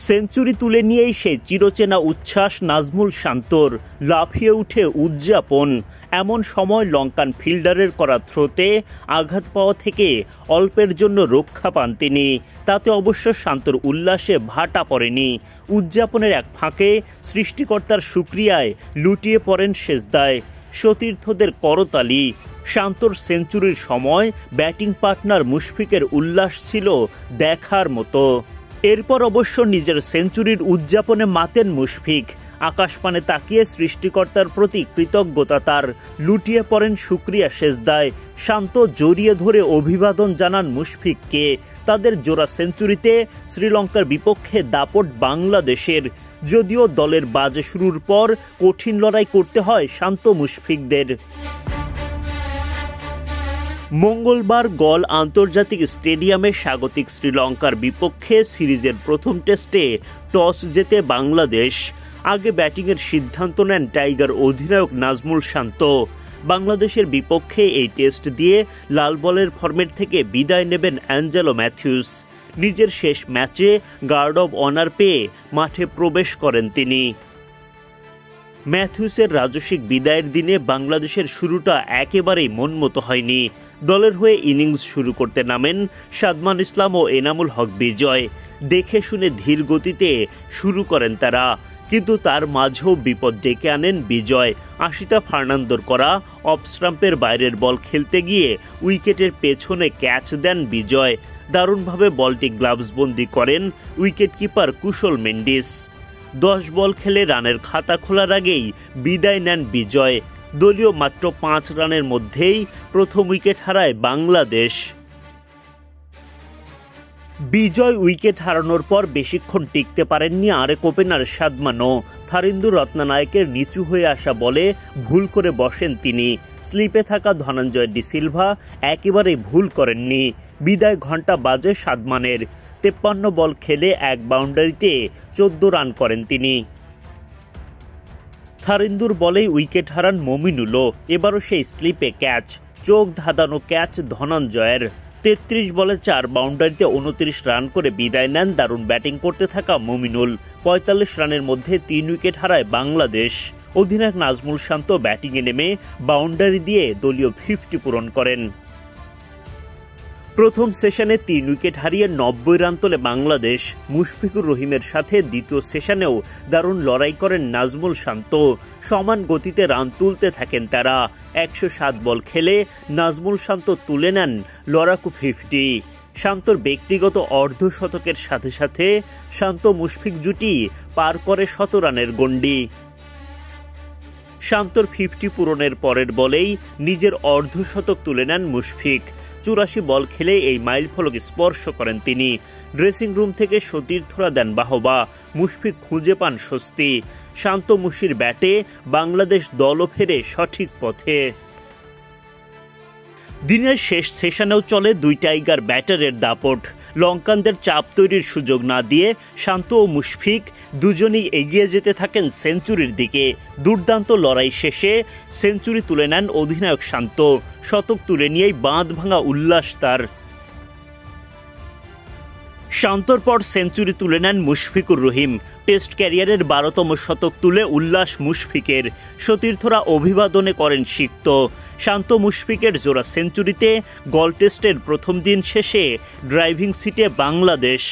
Century তুলে নিয়েই সেই চিরচেনা উচ্ছ্বাস নাজমুল শান্তর, লাফিয়ে উঠে উদযাপন। এমন সময় লঙ্কান ফিল্ডারের করা থ্রোতে আঘাত পাওয়া থেকে অল্পের জন্য রক্ষা পান তিনি। তাতে অবশ্য শান্তর উল্লাসে ভাটা পড়েনি। উদযাপনের এক ফাঁকে সৃষ্টিকর্তার শুকরিয়ায় লুটিয়ে পড়েন সেজদায়। সতীর্থদের করতালি। শান্তর সেঞ্চুরির সময় ব্যাটিং পার্টনার মুশফিকের উল্লাস ছিল দেখার মতো। এরপর অবশ্য নিজের সেঞ্চুরির উদযাপনে মাতেন মুশফিক। আকাশপানে তাকিয়ে সৃষ্টিকর্তার প্রতি কৃতজ্ঞতা তার। লুটিয়ে পড়েন শুকরিয়া সেজদায়। শান্ত জড়িয়ে ধরে অভিবাদন জানান মুশফিককে। তাদের জোড়া সেঞ্চুরিতে শ্রীলঙ্কার বিপক্ষে দাপট বাংলাদেশের। যদিও দলের বাজে শুরুর পর কঠিন লড়াই করতে হয় শান্ত মুশফিকদের। মঙ্গলবার গল আন্তর্জাতিক স্টেডিয়ামে স্বাগতিক শ্রীলঙ্কার বিপক্ষে সিরিজের প্রথম টেস্টে টস জেতে বাংলাদেশ। আগে ব্যাটিংয়ের সিদ্ধান্ত নেন টাইগার অধিনায়ক নাজমুল শান্ত। বাংলাদেশের বিপক্ষে এই টেস্ট দিয়ে লাল বলের ফরম্যাট থেকে বিদায় নেবেন অ্যাঞ্জেলো ম্যাথিউস। নিজের শেষ ম্যাচে গার্ড অব অনার পেয়ে মাঠে প্রবেশ করেন তিনি। ম্যাথিউসের রাজস্বিক বিদায়ের দিনে বাংলাদেশের শুরুটা একেবারেই মনমতো হয়নি। দলের হয়ে ইনিংস শুরু করতে নামেন সাদমান ইসলাম ও এনামুল হক বিজয়। দেখে শুনে ধীর গতিতে শুরু করেন তারা, কিন্তু তার মাঝেও বিপদ ডেকে আনেন বিজয়। আশিতা ফার্নান্দোর করা অফ স্টাম্পের বাইরের বল খেলতে গিয়ে উইকেটের পেছনে ক্যাচ দেন বিজয়। দারুণভাবে বলটি গ্লাভসবন্দি করেন উইকেট কিপার কুশল মেন্ডিস। 10 বল খেলে রানের খাতা খোলার আগেই বিদায় নেন বিজয়। দলীয় মাত্র 5 রানের মধ্যেই প্রথম উইকেট হারায় বাংলাদেশ। বিজয় উইকেট হারানোর পর বেশিক্ষণ টিকতে পারেননি আরেক ওপেনার সাদমানও। থারিন্দু রত্নানায়কের নিচু হয়ে আসা বলে ভুল করে বসেন তিনি। স্লিপে থাকা ধনঞ্জয় ডি সিলভা একেবারেই ভুল করেননি। বিদায় ঘণ্টা বাজে সাদমানের। 53 বল খেলে 1 বাউন্ডারিতে 14 রান করেন তিনি। থারিন্দুর বলেই উইকেট হারান মমিনুলও। এবারও সেই স্লিপে ক্যাচ, চোখ ধাঁধানো ক্যাচ ধনঞ্জয়ের। 33 বলে 4 বাউন্ডারিতে 29 রান করে বিদায় নেন দারুণ ব্যাটিং করতে থাকা মমিনুল। 45 রানের মধ্যে 3 উইকেট হারায় বাংলাদেশ। অধিনায়ক নাজমুল শান্ত ব্যাটিংয়ে নেমে বাউন্ডারি দিয়ে দলীয় 50 পূরণ করেন। প্রথম সেশনে 3 উইকেট হারিয়ে 90 রান তোলে বাংলাদেশ। মুশফিকুর রহিমের সাথে দ্বিতীয় সেশনেও দারুণ লড়াই করেন নাজমুল শান্ত। সমান গতিতে রান তুলতে থাকেন তারা। 107 বল খেলে নাজমুল শান্ত তুলে নেন লড়াকু 50। শান্তর ব্যক্তিগত অর্ধশতকের সাথে সাথে শান্ত মুশফিক জুটি পার করে 100 রানের গণ্ডি। শান্তর 50 পূরণের পরের বলেই নিজের অর্ধশতক তুলে নেন মুশফিক। 84 বল খেলে এই মাইল ফলক স্পর্শ করেন তিনি। ড্রেসিং রুম থেকে সতীর্থরা দেন বাহবা। মুশফিক খুঁজে পান স্বস্তি। শান্ত মুশির ব্যাটে বাংলাদেশ দলও ফেরে সঠিক পথে। দিনের শেষ সেশনেও চলে 2 টাইগার ব্যাটারের দাপট। লঙ্কানদের চাপ তৈরির সুযোগ না দিয়ে শান্ত ও মুশফিক দুজনেই এগিয়ে যেতে থাকেন সেঞ্চুরির দিকে। দুর্দান্ত লড়াই শেষে সেঞ্চুরি তুলে নেন অধিনায়ক শান্ত। শতক তুলে নিয়েই বাঁধ ভাঙা উল্লাস তার। শান্তর পর সেঞ্চুরি তুলে নেন মুশফিকুর রহিম। টেস্ট ক্যারিয়ারের 12তম শতক তুলে উল্লাস মুশফিকের। সতীর্থরা অভিবাদনে করেন সিক্ত। শান্ত মুশফিকের জোড়া সেঞ্চুরিতে গল টেস্টের প্রথম দিন শেষে ড্রাইভিং সিটে বাংলাদেশ।